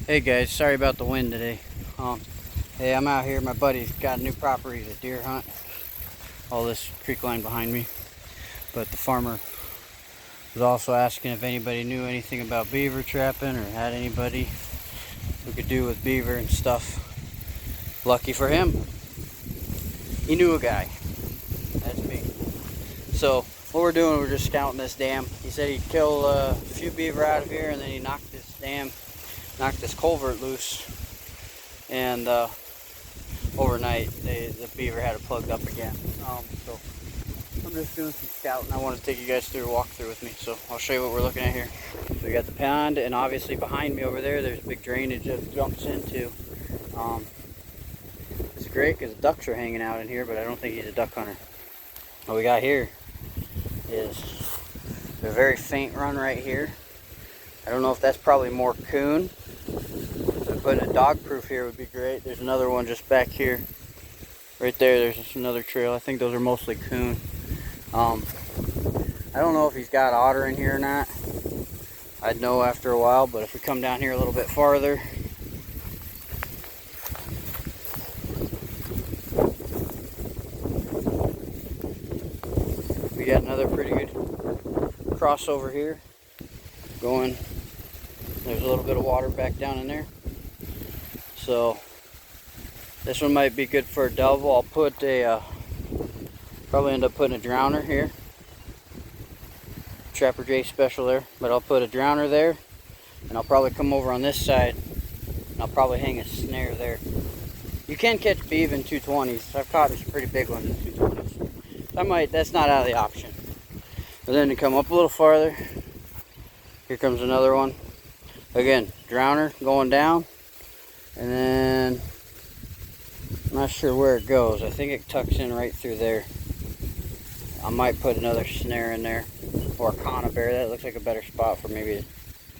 Hey guys, sorry about the wind today. Hey, I'm out here. My buddy's got a new property to deer hunt. All this creek line behind me. But the farmer was also asking if anybody knew anything about beaver trapping or had anybody who could do with beaver and stuff. Lucky for him, he knew a guy. That's me. So what we're doing, we're just scouting this dam. He said he'd kill a few beaver out of here, and then he knocked this culvert loose, and overnight the beaver had it plugged up again. So I'm just doing some scouting. I want to take you guys through a walkthrough with me, so I'll show you what we're looking at here. So we got the pond, and obviously behind me over there's big drainage that jumps into. It's great because the ducks are hanging out in here, but I don't think he's a duck hunter. What we got here is a very faint run right here. I don't know if that's probably more coon. So putting a dog proof here would be great. There's another one just back here. Right there, there's just another trail. I think those are mostly coon. I don't know if he's got otter in here or not. I'd know after a while, but if we come down here a little bit farther, we got another pretty good crossover here going. There's a little bit of water back down in there. So this one might be good for a double. I'll put a, probably end up putting a drowner here. Trapper J special there. But I'll put a drowner there. And I'll probably come over on this side. And I'll probably hang a snare there. You can catch beaver in 220s. I've caught some pretty big ones in 220s. That's not out of the option. But then to come up a little farther, here comes another one. Again, drowner going down, and then I'm not sure where it goes. I think it tucks in right through there. I might put another snare in there, or a conibear. That looks like a better spot for maybe a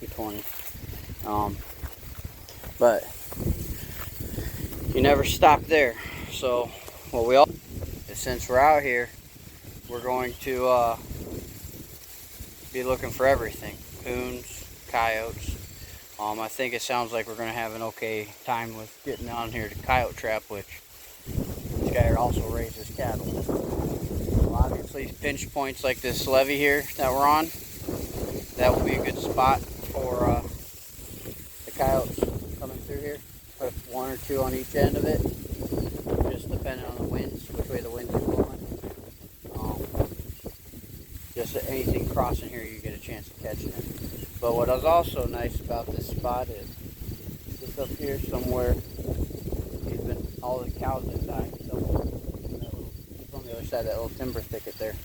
220. But you never stop there. So what we all, since we're out here, we're going to be looking for everything: coons, coyotes. I think it sounds like we're going to have an okay time with getting on here to coyote trap, which this guy also raises cattle. So obviously pinch points like this levee here that we're on, that will be a good spot for the coyotes coming through here. Put one or two on each end of it, just depending on the winds, which way the winds are blowing. Just anything crossing here, you get a chance of catching it. But what is also nice about this spot is just up here somewhere, all the cows have died. It's on the other side of that little timber thicket there.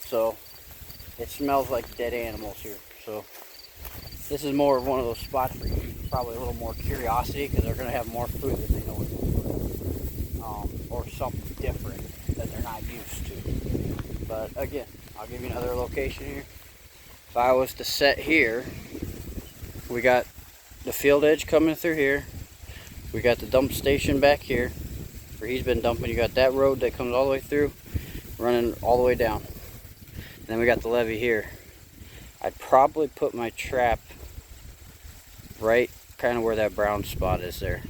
So it smells like dead animals here. So this is more of one of those spots for you, probably a little more curiosity, because they're going to have more food than they know what to do, or something different that they're not used to. But again, I'll give you another location here. If I was to set here, we got the field edge coming through here. We got the dump station back here where he's been dumping. You got that road that comes all the way through, running all the way down. And then we got the levee here. I'd probably put my trap right kind of where that brown spot is there.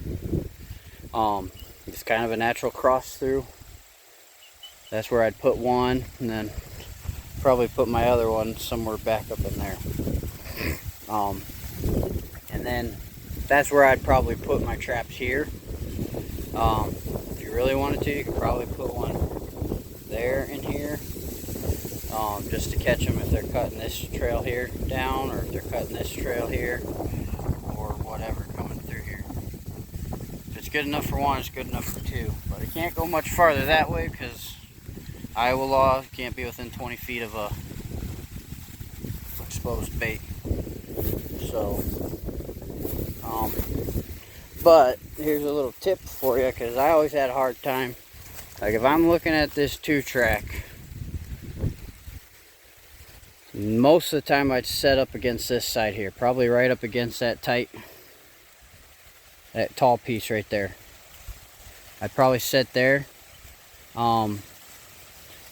It's kind of a natural cross through. That's where I'd put one, and then probably put my other one somewhere back up in there. And then that's where I'd probably put my traps here. If you really wanted to, you could probably put one there and here, just to catch them if they're cutting this trail here down, or if they're cutting this trail here, or whatever coming through here. If it's good enough for one, it's good enough for two. But it can't go much farther that way because Iowa law, can't be within 20 feet of a exposed bait. So, but here's a little tip for you, because I always had a hard time. Like if I'm looking at this 2-track, most of the time I'd set up against this side here, probably right up against that tall piece right there. I'd probably sit there.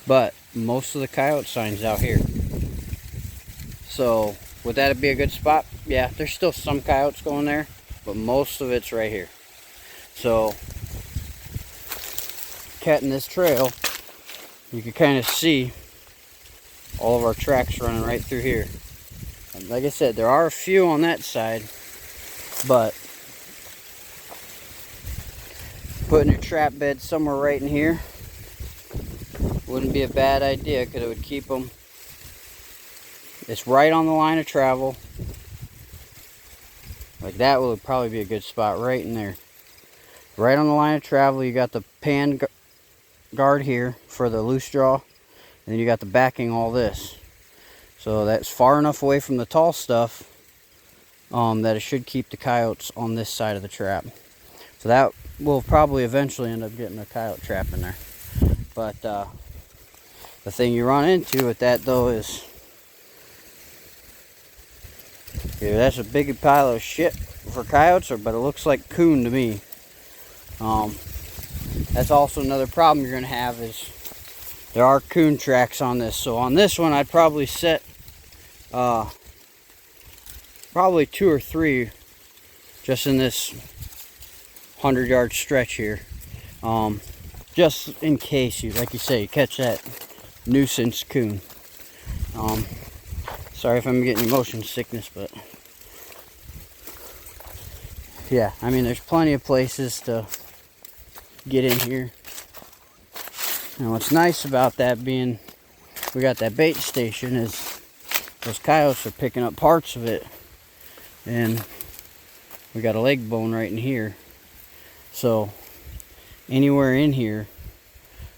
But most of the coyote signs out here. So would that be a good spot? Yeah, there's still some coyotes going there. but most of it's right here. So, catting this trail, you can kind of see all of our tracks running right through here. And like I said, there are a few on that side, but putting your trap bed somewhere right in here wouldn't be a bad idea, because it would keep them. It's right on the line of travel. Like that would probably be a good spot right in there. Right on the line of travel, you got the pan guard here for the loose draw, and then you got the backing all this. So that's far enough away from the tall stuff that it should keep the coyotes on this side of the trap. So that will probably eventually end up getting a coyote trap in there. But the thing you run into with that though is, yeah, that's a big pile of shit for coyotes, but it looks like coon to me. That's also another problem you're gonna have, is there are coon tracks on this. So on this one, I'd probably set probably 2 or 3 just in this 100-yard stretch here, just in case you, like you say, you catch that nuisance coon. Sorry if I'm getting motion sickness, but yeah, I mean, there's plenty of places to get in here. And what's nice about that being we got that bait station is those coyotes are picking up parts of it, and we got a leg bone right in here. So anywhere in here,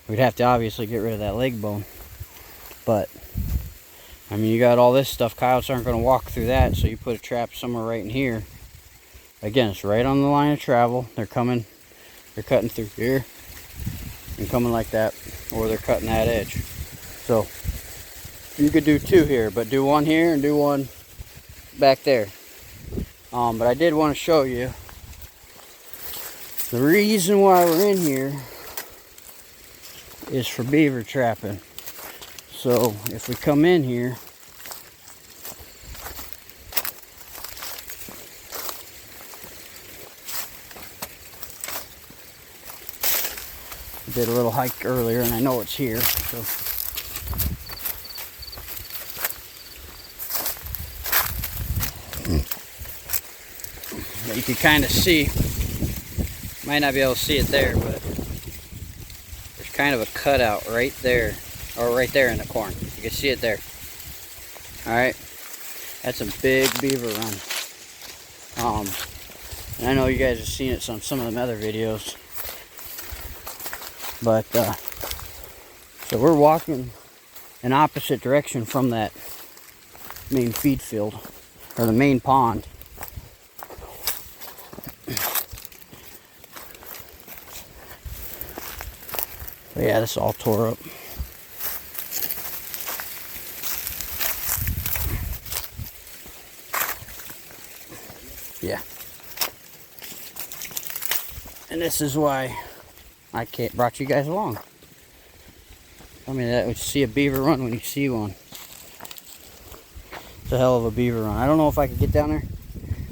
we'd have to obviously get rid of that leg bone. But I mean, you got all this stuff, coyotes aren't going to walk through that, so you put a trap somewhere right in here. Again, it's right on the line of travel. They're coming, they're cutting through here and coming like that, or they're cutting that edge. So you could do 2 here, but do 1 here and do 1 back there. But I did want to show you the reason why we're in here is for beaver trapping. So if we come in here, I did a little hike earlier and I know it's here. So but you can kind of see, might not be able to see it there, but there's kind of a cutout right there, or right there in the corn. You can see it there. Alright, that's a big beaver run. And I know you guys have seen it on some of them other videos, but so we're walking in opposite direction from that main feed field, or the main pond. But yeah, this is all tore up. Yeah. And this is why I brought you guys along. I mean, that would see a beaver run when you see one. It's a hell of a beaver run. I don't know if I could get down there.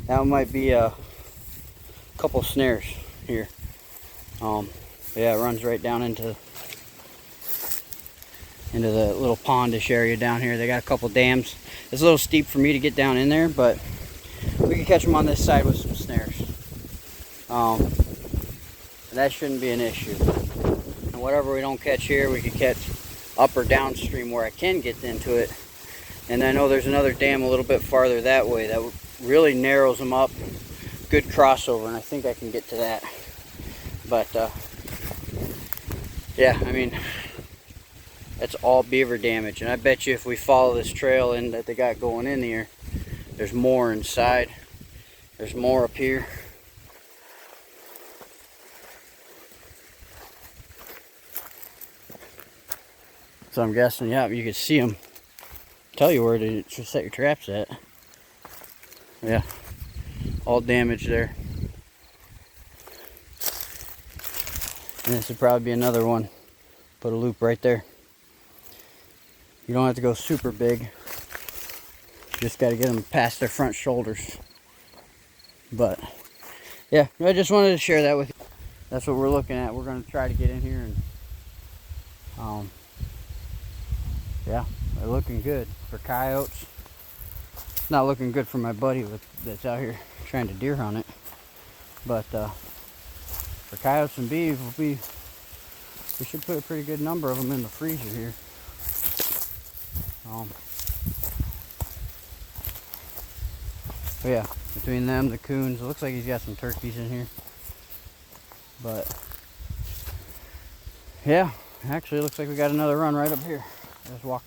That might be a couple snares here. Yeah, it runs right down into the little pondish area down here. They got a couple dams. It's a little steep for me to get down in there, but we can catch them on this side with some snares. That shouldn't be an issue. And whatever we don't catch here, we can catch up or downstream where I can get into it. And I know there's another dam a little bit farther that way that really narrows them up. Good crossover, and I think I can get to that. But yeah, I mean, that's all beaver damage. And I bet you if we follow this trail in that they got going in here, there's more inside. There's more up here. So I'm guessing, yeah, you can see them. Tell you where to set your traps at. Yeah, all damage there. And this would probably be another one. Put a loop right there. You don't have to go super big. You just got to get them past their front shoulders. But yeah, I just wanted to share that with you. That's what we're looking at. We're going to try to get in here and yeah, they're looking good for coyotes. It's not looking good for my buddy that's out here trying to deer hunt it. But for coyotes and beeves, we should put a pretty good number of them in the freezer here. But yeah, between them, the coons, it looks like he's got some turkeys in here. But yeah, actually it looks like we got another run right up here. Just walk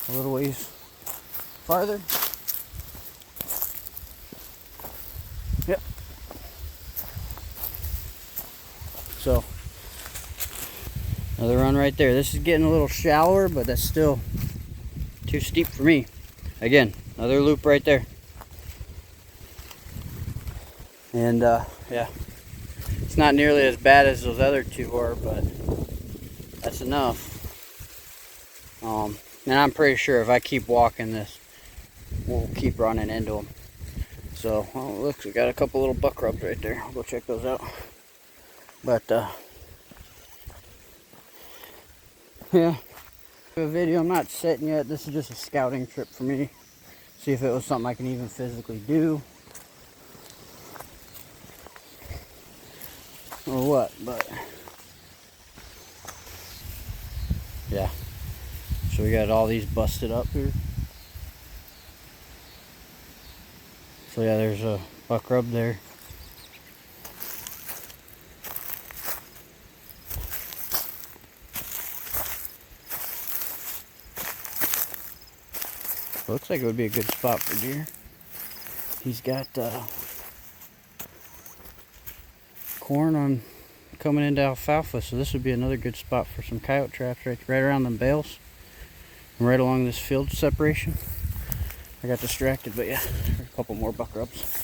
a little ways farther. Yep. So another run right there. This is getting a little shallower, but that's still too steep for me. Again, another loop right there. And yeah, it's not nearly as bad as those other two are, but that's enough. And I'm pretty sure if I keep walking this, we'll keep running into them. So, oh, look, we got a couple little buck rubs right there. I'll go check those out. But yeah, a video. I'm not setting yet. This is just a scouting trip for me. See if it was something I can even physically do or what. But yeah, so we got all these busted up here. So yeah, there's a buck rub there. Looks like it would be a good spot for deer. He's got corn on coming into alfalfa, so this would be another good spot for some coyote traps right around them bales and right along this field separation. I got distracted, but yeah, there's a couple more buck rubs.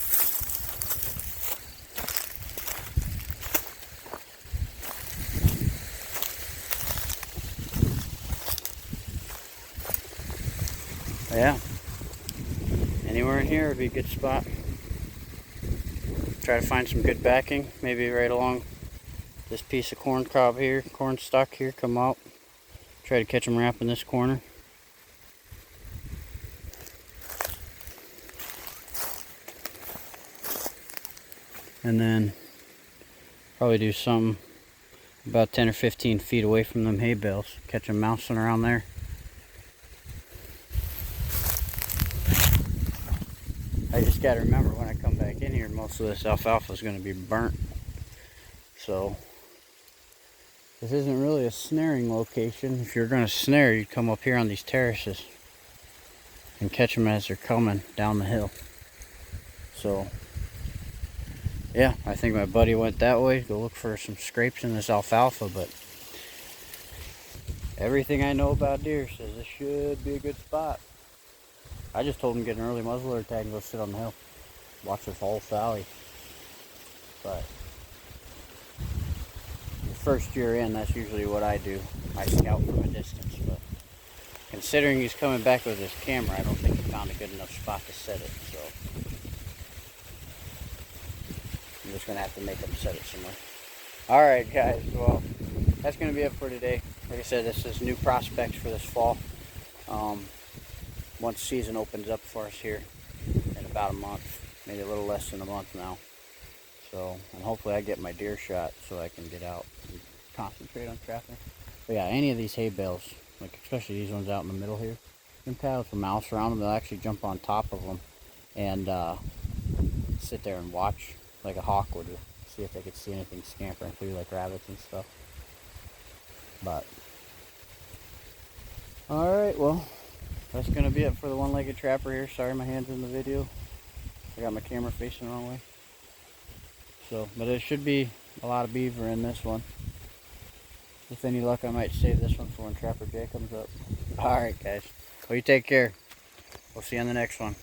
Yeah, anywhere in here would be a good spot. Try to find some good backing, maybe right along this piece of corn cob here, corn stalk here, come out. Try to catch them wrapping this corner. And then probably do something about 10 or 15 feet away from them hay bales. Catch them mousing around there. I just got to remember when I come back in here, most of this alfalfa is going to be burnt. So this isn't really a snaring location. If you're going to snare, you'd come up here on these terraces and catch them as they're coming down the hill. So yeah, I think my buddy went that way to go look for some scrapes in this alfalfa, but everything I know about deer says this should be a good spot. I just told him to get an early muzzleloader tag and go sit on the hill. Watch this whole valley. But the first year in, that's usually what I do. I scout from a distance, but considering he's coming back with his camera, I don't think he found a good enough spot to set it, so I'm just going to have to make him set it somewhere. Alright guys, well, that's going to be it for today. Like I said, this is new prospects for this fall. Once season opens up for us here in about a month, maybe a little less than a month now. So, and hopefully I get my deer shot so I can get out and concentrate on trapping. But yeah, any of these hay bales, like especially these ones out in the middle here, them coyotes will mouse around them. They'll actually jump on top of them and sit there and watch like a hawk would, see if they could see anything scampering through, like rabbits and stuff. But alright, well, that's going to be it for the one-legged trapper here. Sorry my hand's in the video. I got my camera facing the wrong way. So, but there should be a lot of beaver in this one. With any luck, I might save this one for when Trapper Jay comes up. Alright guys, well you take care. We'll see you on the next one.